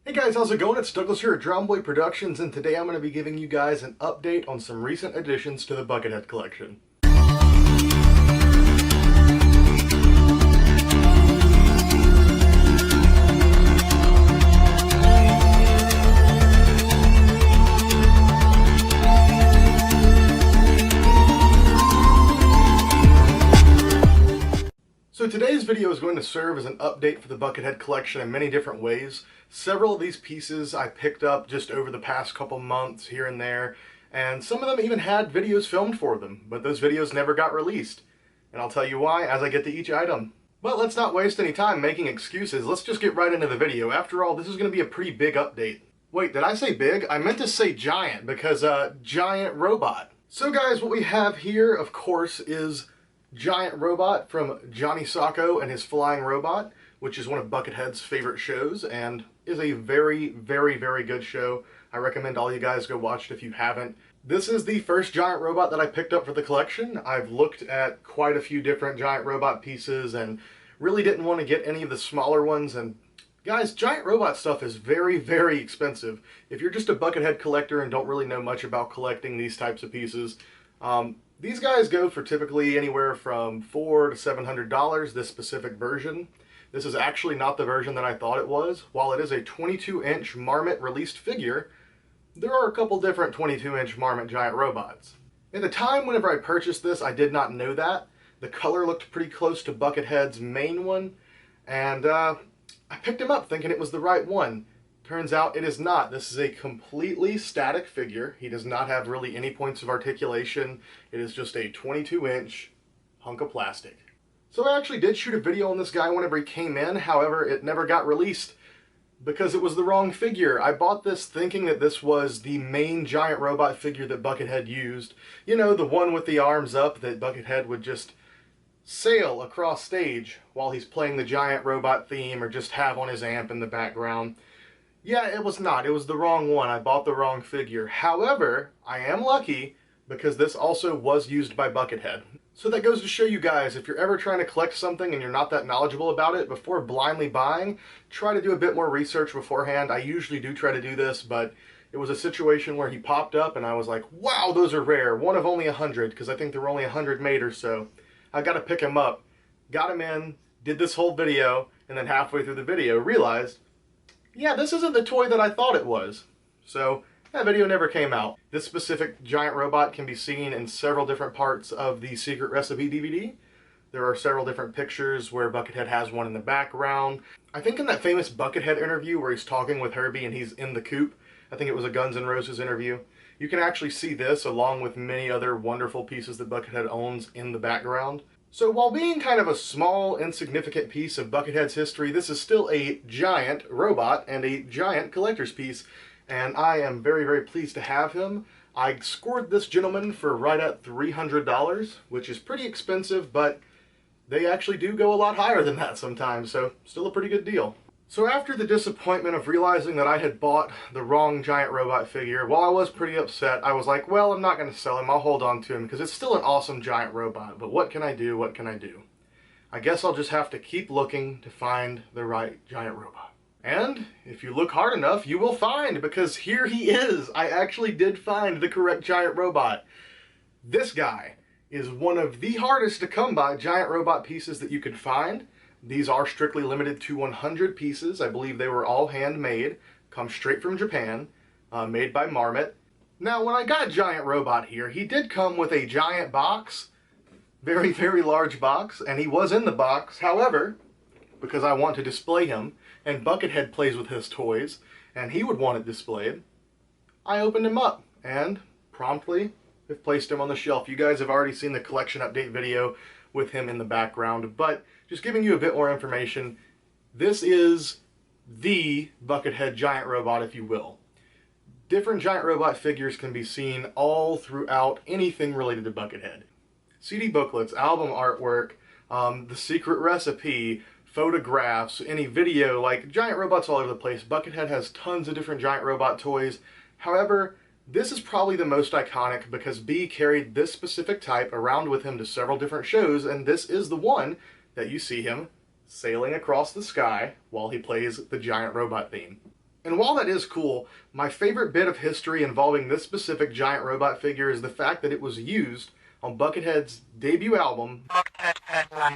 Hey guys, how's it going? It's Douglas here at Drumboy Productions, and today I'm going to be giving you guys an update on some recent additions to the Buckethead collection. So today's video is going to serve as an update for the Buckethead collection in many different ways. Several of these pieces I picked up just over the past couple months here and there, and some of them even had videos filmed for them, but those videos never got released. And I'll tell you why as I get to each item. But let's not waste any time making excuses, let's just get right into the video. After all, this is going to be a pretty big update. Wait, did I say big? I meant to say giant, because giant robot. So guys, what we have here, of course, is Giant Robot from Johnny Sacco and his Flying Robot, which is one of Buckethead's favorite shows and is a very, very, very good show. I recommend all you guys go watch it if you haven't. This is the first Giant Robot that I picked up for the collection. I've looked at quite a few different Giant Robot pieces and really didn't want to get any of the smaller ones. And guys, Giant Robot stuff is very, very expensive. If you're just a Buckethead collector and don't really know much about collecting these types of pieces, these guys go for typically anywhere from $400 to $700, this specific version. This is actually not the version that I thought it was. While it is a 22-inch Marmot released figure, there are a couple different 22-inch Marmot Giant Robots. At the time whenever I purchased this, I did not know that. The color looked pretty close to Buckethead's main one, and I picked him up thinking it was the right one. Turns out it is not. This is a completely static figure. He does not have really any points of articulation. It is just a 22-inch hunk of plastic. So I actually did shoot a video on this guy whenever he came in, however it never got released because it was the wrong figure. I bought this thinking that this was the main Giant Robot figure that Buckethead used. You know, the one with the arms up that Buckethead would just sail across stage while he's playing the Giant Robot theme or just have on his amp in the background. Yeah, it was not. It was the wrong one. I bought the wrong figure. However, I am lucky because this also was used by Buckethead. So that goes to show you guys, if you're ever trying to collect something and you're not that knowledgeable about it, before blindly buying, try to do a bit more research beforehand. I usually do try to do this, but it was a situation where he popped up and I was like, wow, those are rare. One of only 100, because I think there were only 100 made or so. I got to pick him up, got him in, did this whole video, and then halfway through the video realized, yeah, this isn't the toy that I thought it was. So that video never came out. This specific Giant Robot can be seen in several different parts of the Secret Recipe DVD. There are several different pictures where Buckethead has one in the background. I think in that famous Buckethead interview where he's talking with Herbie and he's in the coop, I think it was a Guns N' Roses interview, you can actually see this along with many other wonderful pieces that Buckethead owns in the background. So while being kind of a small, insignificant piece of Buckethead's history, this is still a giant robot and a giant collector's piece, and I am very, very pleased to have him. I scored this gentleman for right at $300, which is pretty expensive, but they actually do go a lot higher than that sometimes, so still a pretty good deal. So after the disappointment of realizing that I had bought the wrong Giant Robot figure, while I was pretty upset, I was like, well, I'm not going to sell him, I'll hold on to him, because it's still an awesome Giant Robot, but what can I do, what can I do? I guess I'll just have to keep looking to find the right Giant Robot. And if you look hard enough, you will find, because here he is! I actually did find the correct Giant Robot. This guy is one of the hardest to come by Giant Robot pieces that you can find. These are strictly limited to 100 pieces. I believe they were all handmade, come straight from Japan, made by Marmot. Now, when I got Giant Robot here, he did come with a giant box, very, very large box, and he was in the box. However, because I want to display him, and Buckethead plays with his toys, and he would want it displayed, I opened him up, and promptly have placed him on the shelf. You guys have already seen the collection update video with him in the background, but just giving you a bit more information, this is the Buckethead Giant Robot, if you will. Different Giant Robot figures can be seen all throughout anything related to Buckethead. CD booklets, album artwork, the Secret Recipe, photographs, any video, like Giant Robots all over the place. Buckethead has tons of different Giant Robot toys. However, this is probably the most iconic because B carried this specific type around with him to several different shows, and this is the one that you see him sailing across the sky while he plays the Giant Robot theme. And while that is cool, my favorite bit of history involving this specific giant robot figure is the fact that it was used on Buckethead's debut album.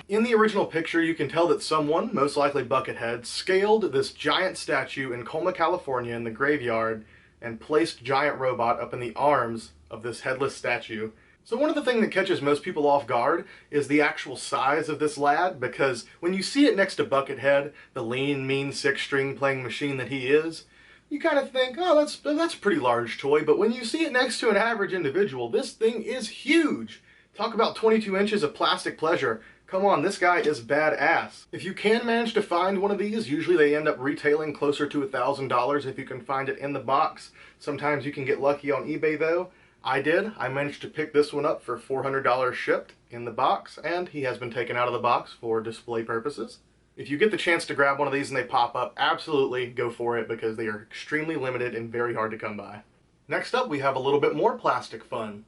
In the original picture, you can tell that someone, most likely Buckethead, scaled this giant statue in Colma, California in the graveyard and placed Giant Robot up in the arms of this headless statue. So one of the things that catches most people off guard is the actual size of this lad, because when you see it next to Buckethead, the lean, mean, six-string playing machine that he is, you kind of think, oh, that's a pretty large toy, but when you see it next to an average individual, this thing is huge. Talk about 22 inches of plastic pleasure. Come on, this guy is badass. If you can manage to find one of these, usually they end up retailing closer to $1,000 if you can find it in the box. Sometimes you can get lucky on eBay though. I did. I managed to pick this one up for $400 shipped in the box, and he has been taken out of the box for display purposes. If you get the chance to grab one of these and they pop up, absolutely go for it because they are extremely limited and very hard to come by. Next up, we have a little bit more plastic fun.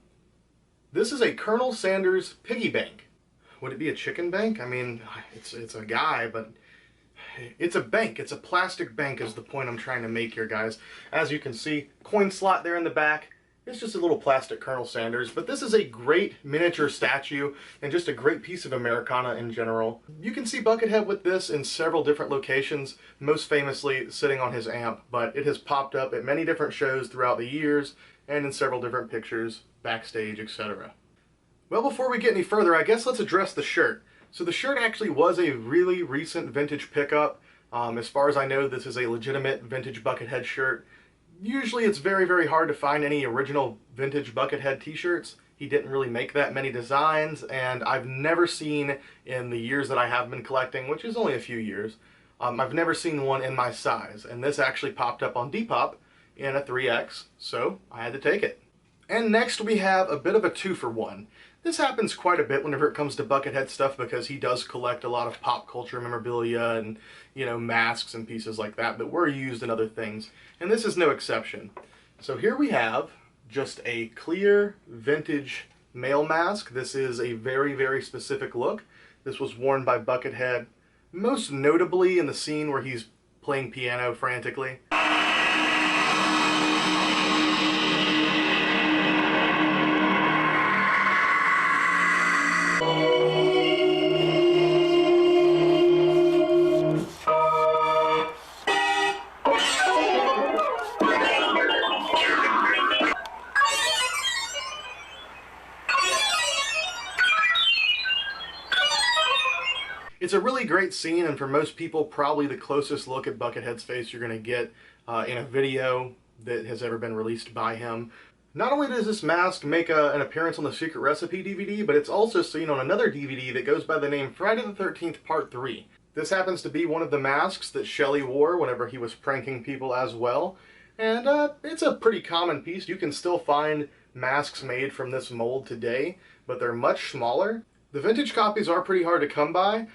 This is a Colonel Sanders piggy bank. Would it be a chicken bank? I mean, it's a guy, but it's a bank. It's a plastic bank is the point I'm trying to make here, guys. As you can see, coin slot there in the back. It's just a little plastic Colonel Sanders, but this is a great miniature statue and just a great piece of Americana in general. You can see Buckethead with this in several different locations, most famously sitting on his amp, but it has popped up at many different shows throughout the years and in several different pictures, backstage, etc. Well, before we get any further, I guess let's address the shirt. So the shirt actually was a really recent vintage pickup. As far as I know, this is a legitimate vintage Buckethead shirt. Usually it's very, very hard to find any original vintage Buckethead t-shirts. He didn't really make that many designs, and I've never seen, in the years that I have been collecting, which is only a few years, I've never seen one in my size. And this actually popped up on Depop in a 3X, so I had to take it. And next we have a bit of a two-for-one. This happens quite a bit whenever it comes to Buckethead stuff because he does collect a lot of pop culture memorabilia and, you know, masks and pieces like that that were used in other things. And this is no exception. So here we have just a clear vintage male mask. This is a very, very specific look. This was worn by Buckethead, most notably in the scene where he's playing piano frantically. It's a really great scene, and for most people, probably the closest look at Buckethead's face you're going to get in a video that has ever been released by him. Not only does this mask make an appearance on the Secret Recipe DVD, but it's also seen on another DVD that goes by the name Friday the 13th Part 3. This happens to be one of the masks that Shelley wore whenever he was pranking people as well, and it's a pretty common piece. You can still find masks made from this mold today, but they're much smaller. The vintage copies are pretty hard to come by.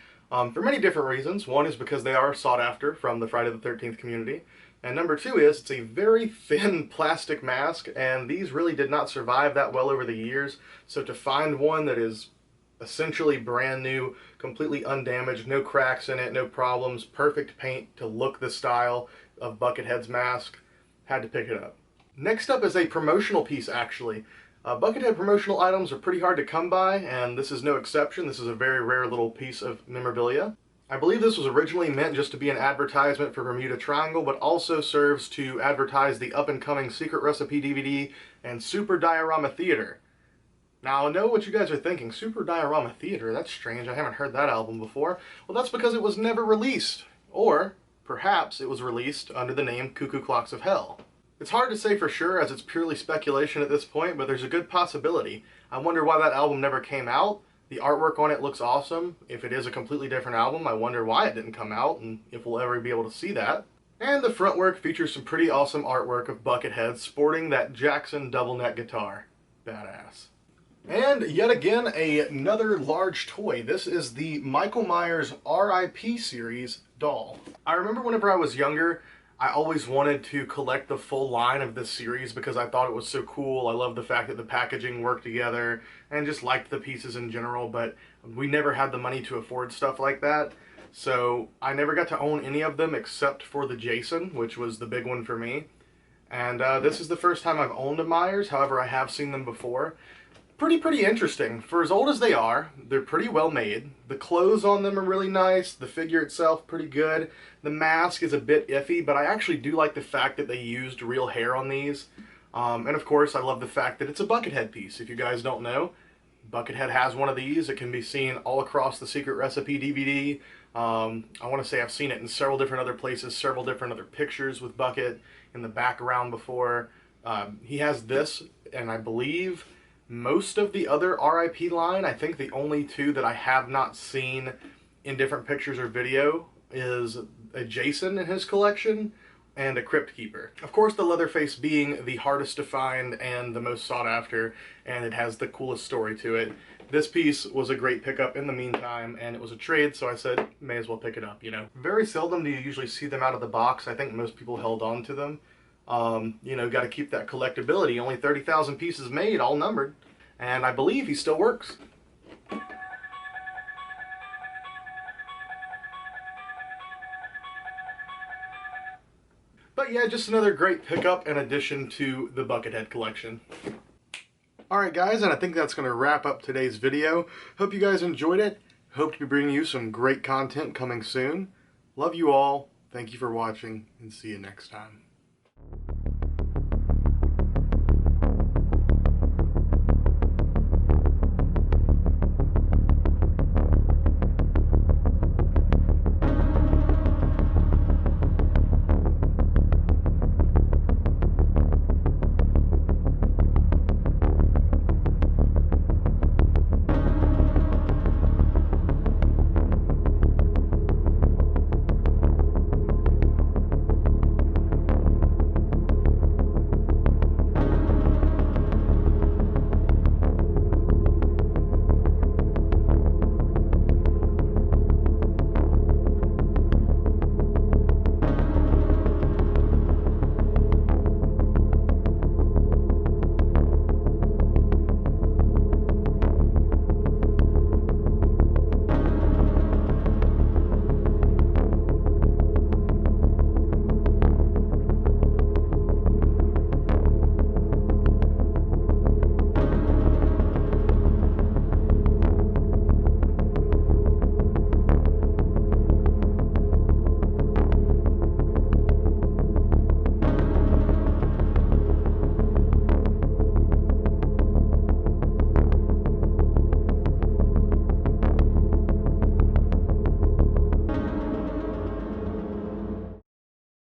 For many different reasons. One is because they are sought after from the Friday the 13th community. And number two is it's a very thin plastic mask, and these really did not survive that well over the years. So to find one that is essentially brand new, completely undamaged, no cracks in it, no problems, perfect paint to look the style of Buckethead's mask, had to pick it up. Next up is a promotional piece, actually. Buckethead promotional items are pretty hard to come by, and this is no exception. This is a very rare little piece of memorabilia. I believe this was originally meant just to be an advertisement for Bermuda Triangle, but also serves to advertise the up-and-coming Secret Recipe DVD and Super Diorama Theater. Now, I know what you guys are thinking. Super Diorama Theater? That's strange. I haven't heard that album before. Well, that's because it was never released. Or, perhaps, it was released under the name Cuckoo Clocks of Hell. It's hard to say for sure, as it's purely speculation at this point, but there's a good possibility. I wonder why that album never came out. The artwork on it looks awesome. If it is a completely different album, I wonder why it didn't come out, and if we'll ever be able to see that. And the front work features some pretty awesome artwork of Buckethead sporting that Jackson double neck guitar. Badass. And yet again, another large toy. This is the Michael Myers R.I.P. series doll. I remember whenever I was younger, I always wanted to collect the full line of this series because I thought it was so cool. I loved the fact that the packaging worked together and just liked the pieces in general, but we never had the money to afford stuff like that. So I never got to own any of them except for the Jason, which was the big one for me. And this is the first time I've owned a Myers. However, I have seen them before. Pretty interesting. For as old as they are, they're pretty well made. The clothes on them are really nice. The figure itself, pretty good. The mask is a bit iffy, but I actually do like the fact that they used real hair on these. And of course, I love the fact that it's a Buckethead piece. If you guys don't know, Buckethead has one of these. It can be seen all across the Secret Recipe DVD. I want to say I've seen it in several different other places, several different other pictures with Bucket in the background before. He has this, and I believe most of the other RIP line. I think the only two that I have not seen in different pictures or video is a Jason in his collection and a Crypt Keeper. Of course, the Leatherface being the hardest to find and the most sought after, and it has the coolest story to it. This piece was a great pickup in the meantime, and it was a trade, so I said, may as well pick it up, you know. Very seldom do you usually see them out of the box. I think most people held on to them. You know, got to keep that collectability. Only 30,000 pieces made, all numbered. And I believe he still works. But yeah, just another great pickup in addition to the Buckethead collection. Alright guys, and I think that's going to wrap up today's video. Hope you guys enjoyed it. Hope to be bringing you some great content coming soon. Love you all. Thank you for watching, and see you next time.